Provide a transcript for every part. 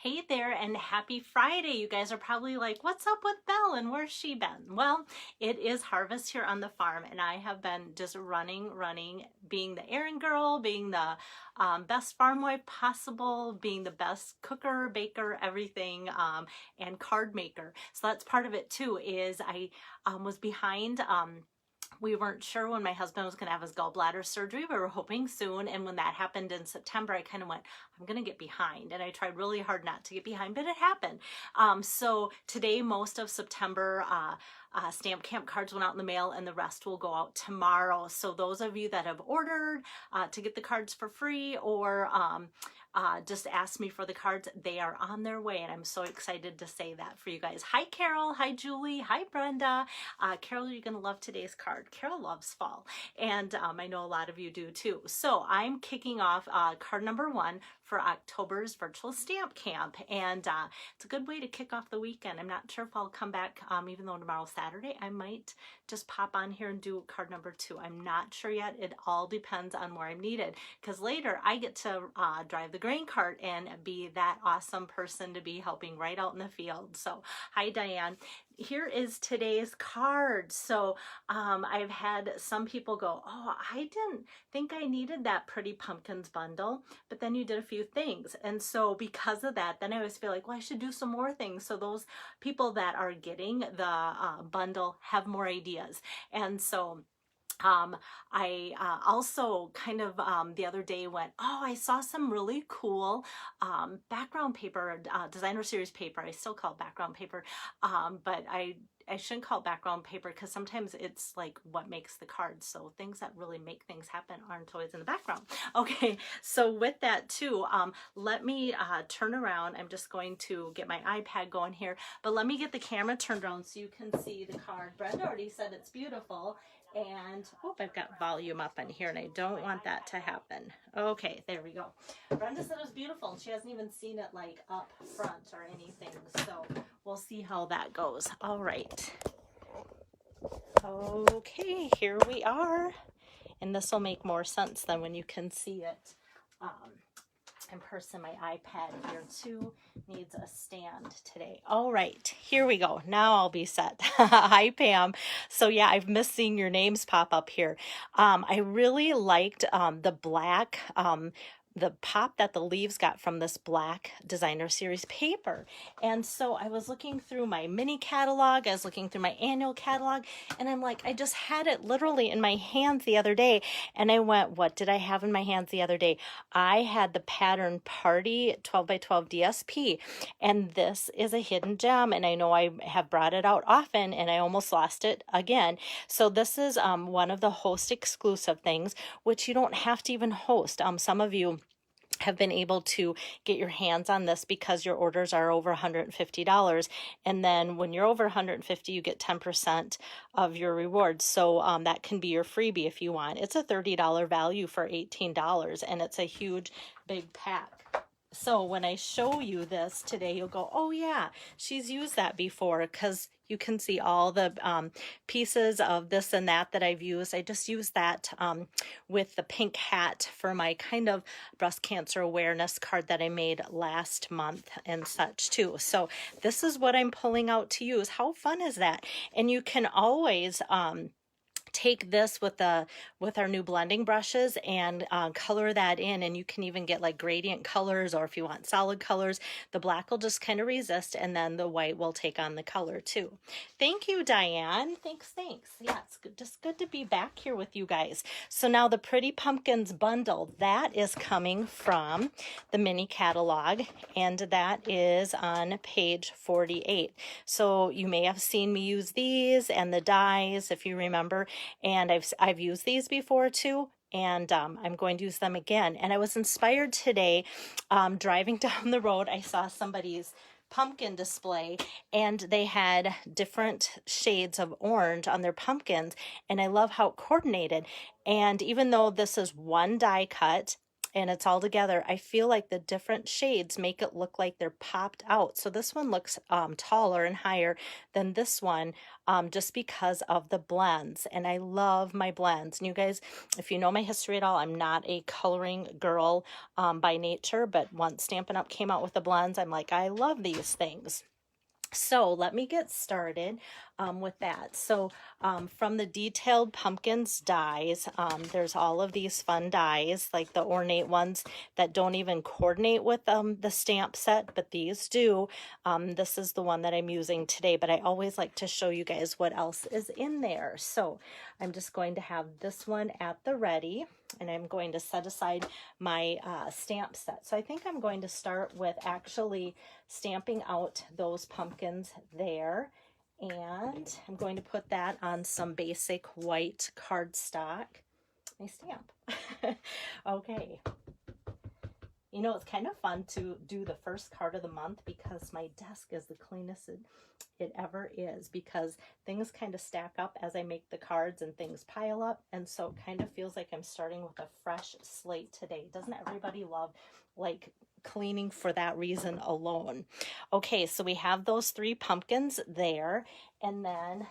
Hey there and happy Friday. You guys are probably like, what's up with Belle and where's she been? Well, it is harvest here on the farm and I have been just running, being the errand girl, being the best farm wife possible, being the best cooker, baker, everything, and card maker. So that's part of it too, is I was behind. We weren't sure when my husband was going to have his gallbladder surgery. We were hoping soon. And when that happened in September, I kind of went, I'm going to get behind. And I tried really hard not to get behind, but it happened. So today, most of September, stamp camp cards went out in the mail and the rest will go out tomorrow. So those of you that have ordered to get the cards for free or just ask me for the cards, they are on their way, and I'm so excited to say that for you guys. Hi Carol, hi Julie, hi Brenda. Carol, you're gonna love today's card. Carol loves fall, and I know a lot of you do too. So I'm kicking off card number 1 for October's virtual stamp camp, and it's a good way to kick off the weekend. I'm not sure if I'll come back, even though tomorrow's Saturday. I might just pop on here and do card number 2. I'm not sure yet. It all depends on where I'm needed, because later I get to drive the grain cart and be that awesome person to be helping right out in the field. So hi Diane. Here is today's card. So I've had some people go, oh, I didn't think I needed that Pretty Pumpkins bundle, but then you did a few things. And so because of that, then I always feel like, well, I should do some more things. So those people that are getting the bundle have more ideas. And so I also kind of the other day went, oh, I saw some really cool background paper, designer series paper. I still call it background paper, but I shouldn't call it background paper because sometimes it's like what makes the cards. So things that really make things happen aren't always in the background. Okay, so with that too, let me turn around. I'm just going to get my iPad going here, but let me get the camera turned around so you can see the card. Brenda already said it's beautiful. And oh, I've got volume up in here and I don't want that to happen. Okay, there we go. Brenda said it was beautiful and she hasn't even seen it like up front or anything. So we'll see how that goes. All right. Okay, here we are. And this will make more sense than when you can see it in person. My iPad here too needs a stand today. All right, here we go. Now I'll be set. Hi Pam. So yeah, I've missed seeing your names pop up here. I really liked the black the pop that the leaves got from this black designer series paper. And so I was looking through my mini catalog, I was looking through my annual catalog, and I'm like, I just had it literally in my hands the other day. And I went, what did I have in my hands the other day? I had the Pattern Party 12 by 12 DSP, and this is a hidden gem. And I know I have brought it out often and I almost lost it again. So this is one of the host exclusive things, which you don't have to even host. Some of you have been able to get your hands on this because your orders are over $150, and then when you're over $150 you get 10% of your rewards. So that can be your freebie if you want. It's a $30 value for $18, and it's a huge big pack. So when I show you this today, you'll go, oh yeah, she's used that before, because you can see all the pieces of this and that I've used. I just used that with the pink hat for my kind of breast cancer awareness card that I made last month and such too. So this is what I'm pulling out to use. How fun is that? And you can always take this with our new blending brushes and color that in, and you can even get like gradient colors, or if you want solid colors, the black will just kind of resist and then the white will take on the color too. Thank you, Diane. Thanks. Yeah, it's just good to be back here with you guys. So now the Pretty Pumpkins bundle, that is coming from the mini catalog, and that is on page 48. So you may have seen me use these and the dies, if you remember. And I've used these before too, and I'm going to use them again. And I was inspired today, driving down the road, I saw somebody's pumpkin display and they had different shades of orange on their pumpkins, and I love how it coordinated. And even though this is one die cut and it's all together, I feel like the different shades make it look like they're popped out. So this one looks taller and higher than this one, just because of the blends. And I love my blends. And you guys, if you know my history at all, I'm not a coloring girl by nature, but once Stampin' Up! Came out with the blends, I'm like, I love these things. So let me get started with that. So from the Detailed Pumpkins dies, there's all of these fun dies, like the ornate ones that don't even coordinate with the stamp set, but these do. This is the one that I'm using today, but I always like to show you guys what else is in there. So I'm just going to have this one at the ready, and I'm going to set aside my stamp set. So I think I'm going to start with actually stamping out those pumpkins there. And I'm going to put that on some basic white cardstock. My stamp. Okay. You know, it's kind of fun to do the first card of the month because my desk is the cleanest it ever is, because things kind of stack up as I make the cards and things pile up. And so it kind of feels like I'm starting with a fresh slate today. Doesn't everybody love like cleaning for that reason alone? Okay, so we have those 3 pumpkins there. And then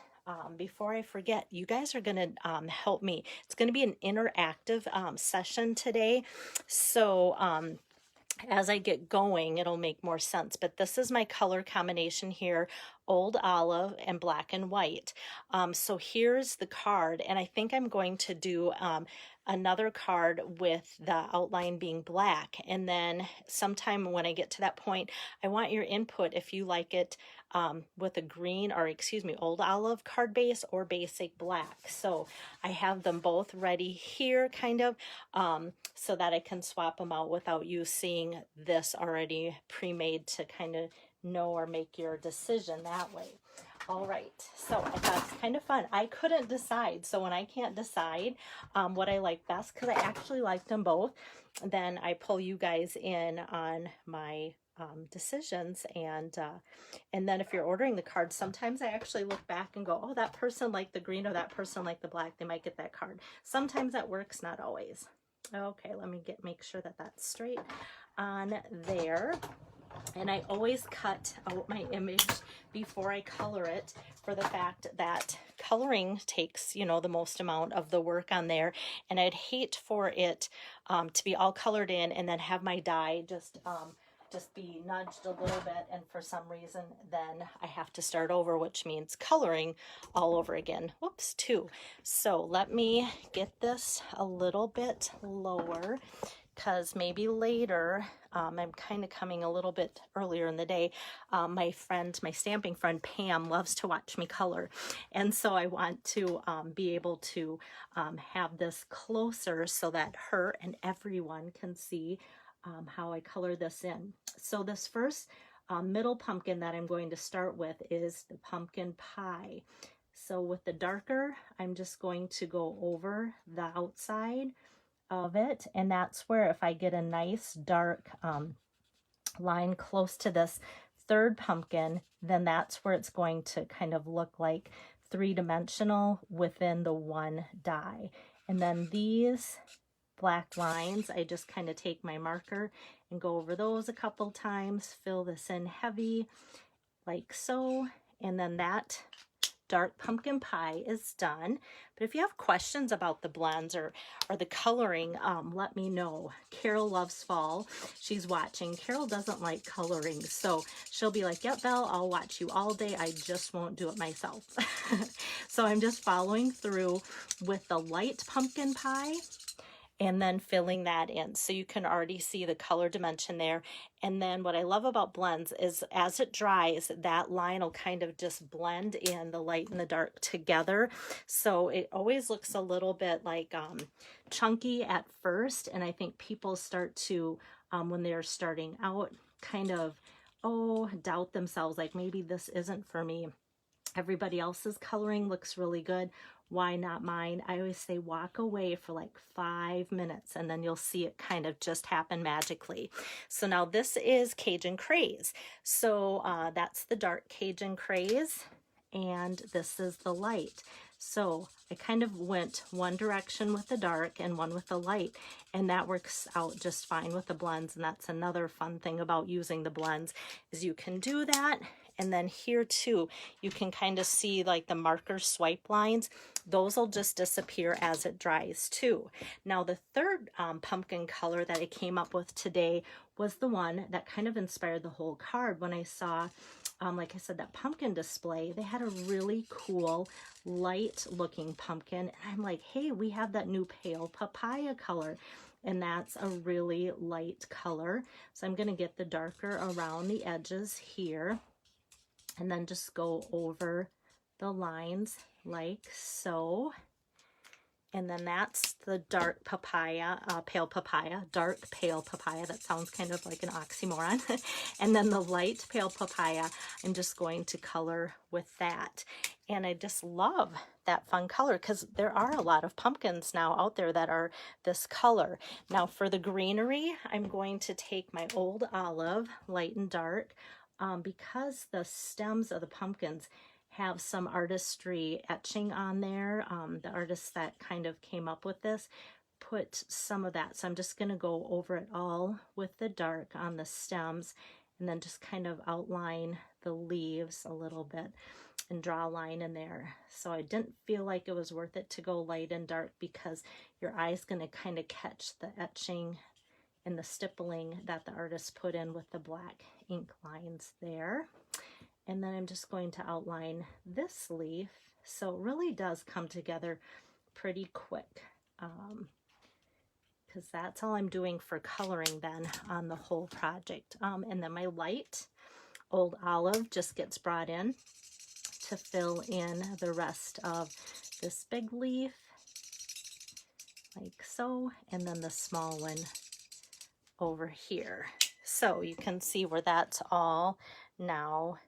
before I forget, you guys are going to help me. It's going to be an interactive session today. So as I get going, it'll make more sense. But this is my color combination here, Old Olive and Black and White. So here's the card, and I think I'm going to do another card with the outline being black. And then sometime when I get to that point, I want your input if you like it with a green, or excuse me, Old Olive card base or basic black. So I have them both ready here, kind of, so that I can swap them out without you seeing this already pre-made to kind of know or make your decision that way. All right, so I thought it's kind of fun. I couldn't decide, so when I can't decide what I like best, because I actually liked them both, then I pull you guys in on my decisions. And then if you're ordering the cards, sometimes I actually look back and go, oh, that person liked the green or that person liked the black, they might get that card. Sometimes that works, not always. Okay, let me make sure that that's straight on there. And I always cut out my image before I color it, for the fact that coloring takes, you know, the most amount of the work on there. And I'd hate for it to be all colored in and then have my die just be nudged a little bit, and for some reason then I have to start over, which means coloring all over again. Whoops, too. So let me get this a little bit lower, because maybe later, I'm kind of coming a little bit earlier in the day. My stamping friend Pam loves to watch me color. And so I want to be able to have this closer so that her and everyone can see how I color this in. So this first middle pumpkin that I'm going to start with is the pumpkin pie. So with the darker, I'm just going to go over the outside of it, and that's where, if I get a nice dark line close to this third pumpkin, then that's where it's going to kind of look like 3-dimensional within the one die. And then these black lines, I just kind of take my marker and go over those a couple times, fill this in heavy like so, and then that dark pumpkin pie is done. But if you have questions about the blends or the coloring, let me know. Carol loves fall. She's watching. Carol doesn't like coloring, so she'll be like, yep, Belle, I'll watch you all day. I just won't do it myself. So I'm just following through with the light pumpkin pie and then filling that in. So you can already see the color dimension there. And then what I love about blends is as it dries, that line will kind of just blend in the light and the dark together. So it always looks a little bit like chunky at first. And I think people start to, when they're starting out, kind of, doubt themselves, like maybe this isn't for me. Everybody else's coloring looks really good. Why not mine? I always say walk away for like 5 minutes and then you'll see it kind of just happen magically. So now this is Cajun Craze. So that's the dark Cajun Craze, and this is the light. So I kind of went one direction with the dark and one with the light, and that works out just fine with the blends. And that's another fun thing about using the blends, is you can do that. And then here too, you can kind of see like the marker swipe lines. Those will just disappear as it dries too. Now the third pumpkin color that I came up with today was the one that kind of inspired the whole card. When I saw, like I said, that pumpkin display, they had a really cool light looking pumpkin. And I'm like, hey, we have that new pale papaya color. And that's a really light color. So I'm going to get the darker around the edges here, and then just go over the lines like so. And then that's the dark papaya, pale papaya, dark pale papaya. That sounds kind of like an oxymoron. And then the light pale papaya, I'm just going to color with that. And I just love that fun color, because there are a lot of pumpkins now out there that are this color. Now for the greenery, I'm going to take my Old Olive, light and dark, because the stems of the pumpkins have some artistry etching on there. The artists that kind of came up with this put some of that. So I'm just going to go over it all with the dark on the stems, and then just kind of outline the leaves a little bit and draw a line in there. So I didn't feel like it was worth it to go light and dark, because your eye's going to kind of catch the etching and the stippling that the artist put in with the black ink lines there. And then I'm just going to outline this leaf. So it really does come together pretty quick, because that's all I'm doing for coloring then on the whole project. And then my light Old Olive just gets brought in to fill in the rest of this big leaf, like so, and then the small one over here. So you can see where that's all now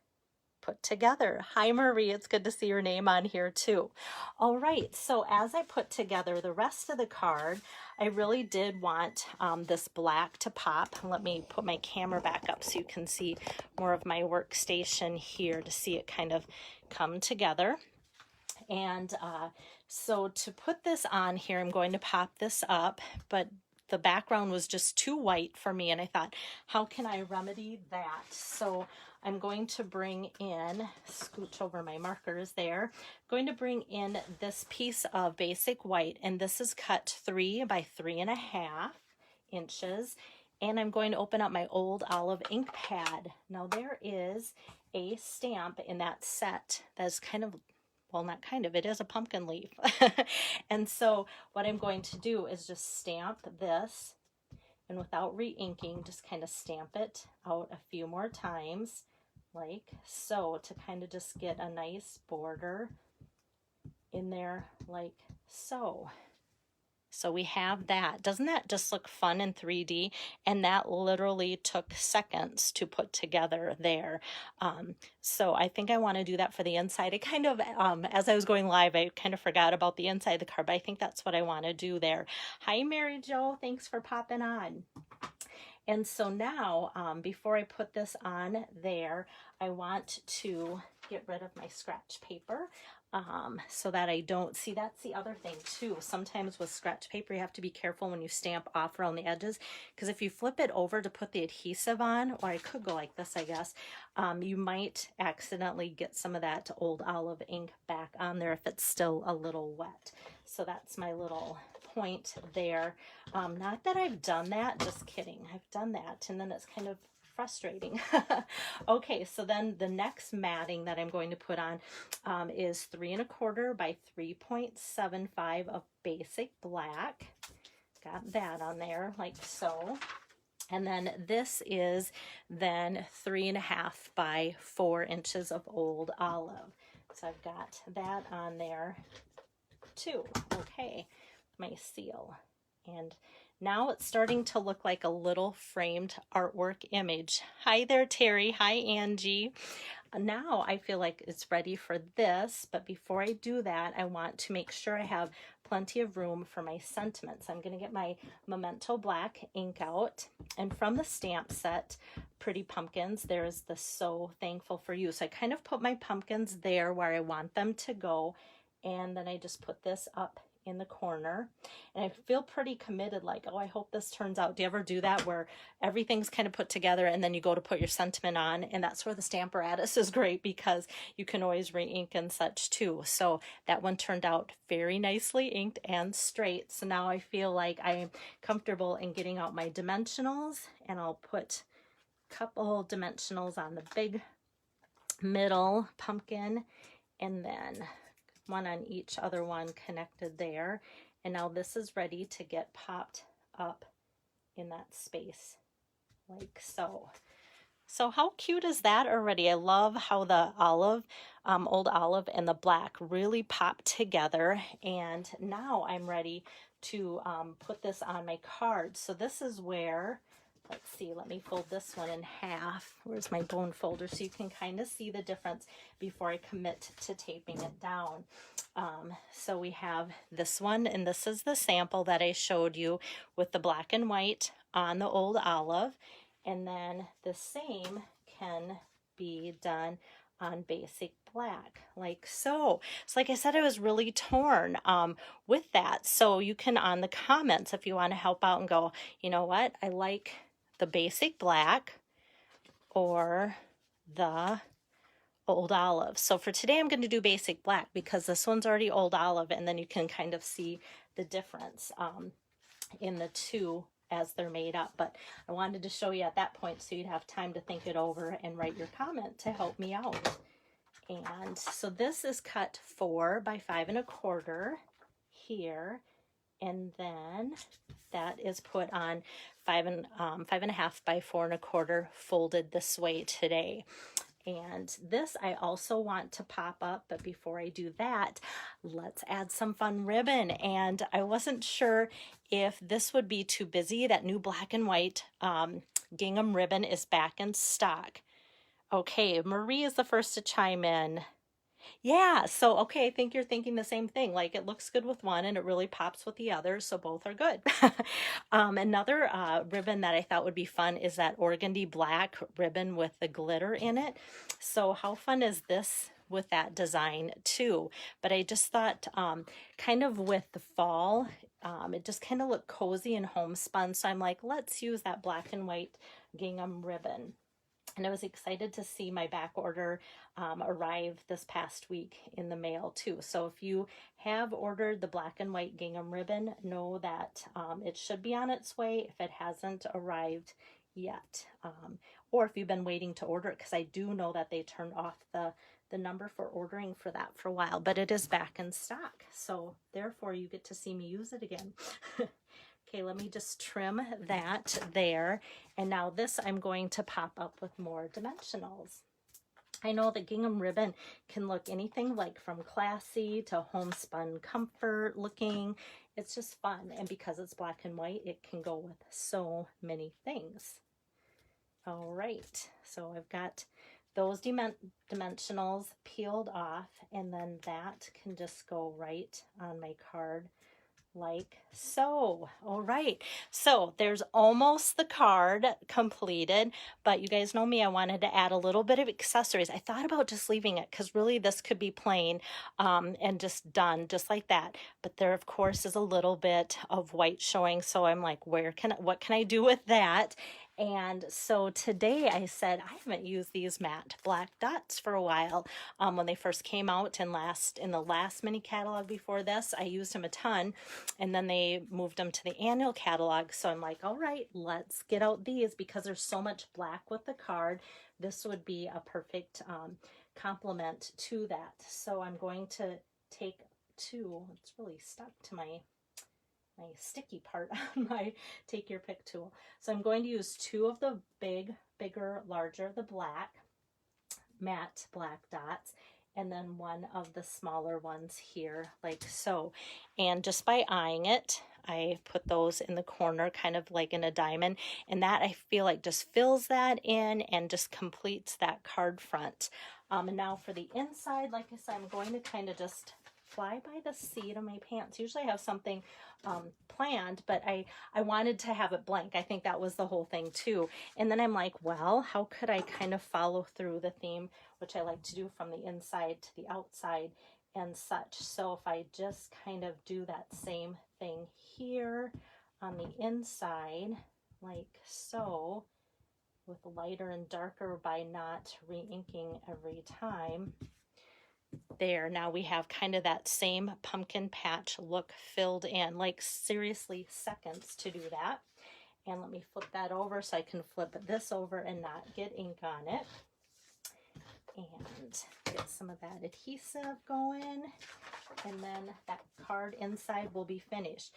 put together. Hi Marie, it's good to see your name on here too. All right, so as I put together the rest of the card, I really did want this black to pop. Let me put my camera back up so you can see more of my workstation here to see it kind of come together. And so to put this on here, I'm going to pop this up, but the background was just too white for me, and I thought, how can I remedy that? So I'm going to bring in, scooch over my markers there, going to bring in this piece of basic white, and this is cut 3 by 3.5 inches, and I'm going to open up my Old Olive ink pad. Now there is a stamp in that set that's kind of, well, not kind of, it is a pumpkin leaf. And so what I'm going to do is just stamp this, and without re-inking, just kind of stamp it out a few more times, like so, to kind of just get a nice border in there, like so. So we have that. Doesn't that just look fun in 3D? And that literally took seconds to put together there. So I think I want to do that for the inside. I kind of, as I was going live, I kind of forgot about the inside of the card, but I think that's what I want to do there. Hi, Mary Jo. Thanks for popping on. And so now, before I put this on there, I want to get rid of my scratch paper. So that I don't see, that's the other thing too. Sometimes with scratch paper, you have to be careful when you stamp off around the edges, because if you flip it over to put the adhesive on, or I could go like this, I guess, you might accidentally get some of that Old Olive ink back on there if it's still a little wet. So that's my little point there. Not that I've done that, just kidding. I've done that, and then it's kind of frustrating. Okay, so then the next matting that I'm going to put on is 3.25 by 3.75 of basic black. Got that on there like so. And then this is then 3.5 by 4 inches of Old Olive. So I've got that on there too. Okay, my seal. And now it's starting to look like a little framed artwork image. Hi there, Terry. Hi, Angie. Now I feel like it's ready for this, but before I do that, I want to make sure I have plenty of room for my sentiments. I'm going to get my Memento Black ink out, and from the stamp set, Pretty Pumpkins, there's the So Thankful for You. So I kind of put my pumpkins there where I want them to go, And then I just put this up in the corner, and I feel pretty committed, like, oh, I hope this turns out. Do you ever do that where everything's kind of put together and then you go to put your sentiment on? And that's where the Stamparatus is great, because you can always re-ink and such too. So that one turned out very nicely inked and straight. So now I feel like I'm comfortable in getting out my dimensionals, and I'll put a couple dimensionals on the big middle pumpkin, and then one on each other one connected there. And now this is ready to get popped up in that space like so. So how cute is that already? I love how the olive, old olive, and the black really pop together. And now I'm ready to put this on my card. So this is where, let's see, let me fold this one in half. Where's my bone folder? So you can kind of see the difference before I commit to taping it down. So we have this one, and this is the sample that I showed you with the black and white on the old olive. And then the same can be done on basic black, like so. So like I said, I was really torn with that. So you can, on the comments, if you want to help out and go, you know what, I like the basic black or the old olive. So for today, I'm going to do basic black because this one's already old olive, and then you can kind of see the difference in the two as they're made up. But I wanted to show you at that point so you'd have time to think it over and write your comment to help me out. And so this is cut 4 by 5 1/4 here, and then that is put on 5 1/2 by 4 1/4 folded this way today. And this I also want to pop up, but before I do that, let's add some fun ribbon. And I wasn't sure if this would be too busy. That new black and white gingham ribbon is back in stock. Okay, Marie is the first to chime in. Yeah, so okay, I think you're thinking the same thing. Like, it looks good with one and it really pops with the other, so both are good. Another ribbon that I thought would be fun is that organdy black ribbon with the glitter in it. So how fun is this with that design too? But I just thought kind of with the fall, it just kind of looked cozy and homespun. So I'm like, let's use that black and white gingham ribbon. And I was excited to see my back order arrive this past week in the mail too. So if you have ordered the black and white gingham ribbon, know that it should be on its way if it hasn't arrived yet. Or if you've been waiting to order it, because I do know that they turned off the number for ordering for that for a while, but it is back in stock. So therefore you get to see me use it again. Okay, let me just trim that there. And now this I'm going to pop up with more dimensionals. I know the gingham ribbon can look anything like from classy to homespun comfort looking. It's just fun. And because it's black and white, it can go with so many things. All right, so I've got those dimensionals peeled off, and then that can just go right on my card like so. All right, so there's almost the card completed, but you guys know me, I wanted to add a little bit of accessories. I thought about just leaving it because really this could be plain and just done just like that, but there of course is a little bit of white showing, so I'm like, what can I do with that? And so today I said, I haven't used these matte black dots for a while. When they first came out in the last mini catalog before this, I used them a ton, and then they moved them to the annual catalog. So I'm like, all right, let's get out these because there's so much black with the card. This would be a perfect complement to that. So I'm going to take two. It's really stuck to my sticky part on my take your pick tool. So I'm going to use two of the bigger, larger, the black, matte black dots, and then one of the smaller ones here like so. And just by eyeing it, I put those in the corner kind of like in a diamond, and that I feel like just fills that in and just completes that card front. And now for the inside, like I said, I'm going to kind of just fly by the seat of my pants. Usually I have something planned, but I wanted to have it blank. I think that was the whole thing too. And then I'm like, well, how could I kind of follow through the theme, which I like to do from the inside to the outside? and such. So if I just kind of do that same thing here on the inside, like so, with lighter and darker by not re-inking every time. There, now we have kind of that same pumpkin patch look filled in, like seriously seconds to do that. And let me flip that over so I can flip this over and not get ink on it. And get some of that adhesive going. And then that card inside will be finished.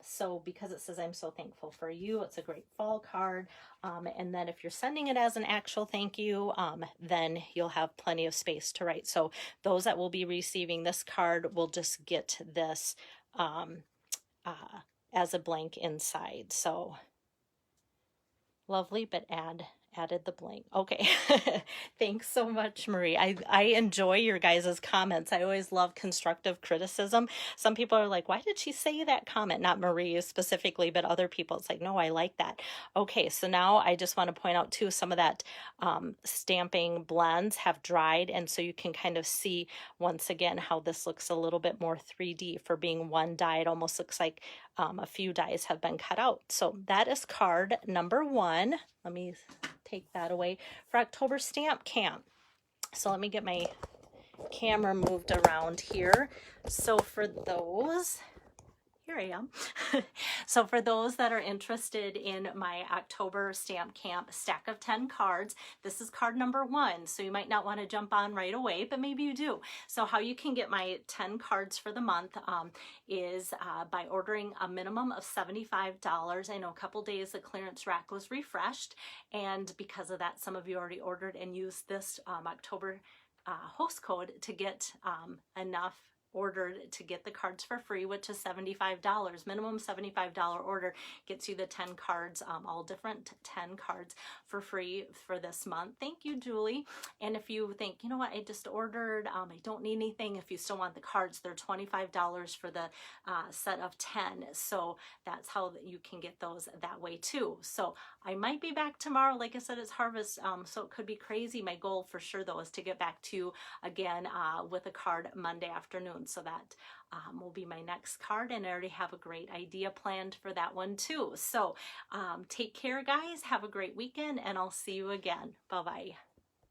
So because it says I'm so thankful for you, it's a great fall card. And then if you're sending it as an actual thank you, then you'll have plenty of space to write. So those that will be receiving this card will just get this as a blank inside. So lovely, but added the blank. Okay. Thanks so much, Marie. I enjoy your guys' comments. I always love constructive criticism. Some people are like, why did she say that comment? Not Marie specifically, but other people. It's like, no, I like that. Okay, so now I just want to point out too, some of that stamping blends have dried, and so you can kind of see once again how this looks a little bit more 3D for being one die. It almost looks like a few dies have been cut out. So that is card number 1. Let me take that away for October Stamp Camp. So let me get my camera moved around here. So for those, here I am. So for those that are interested in my October Stamp Camp stack of 10 cards, this is card number 1. So you might not want to jump on right away, but maybe you do. So how you can get my 10 cards for the month is by ordering a minimum of $75. I know a couple days the clearance rack was refreshed, and because of that, some of you already ordered and used this October host code to get enough ordered to get the cards for free, which is $75. Minimum $75 order gets you the 10 cards, all different 10 cards for free for this month. Thank you, Julie. And if you think, you know what, I just ordered, I don't need anything, if you still want the cards, they're $25 for the set of 10. So that's how you can get those that way too. So I might be back tomorrow. Like I said, it's harvest, so it could be crazy. My goal for sure though is to get back to you again with a card Monday afternoon. So that will be my next card, and I already have a great idea planned for that one too. So take care, guys. Have a great weekend, and I'll see you again. Bye-bye.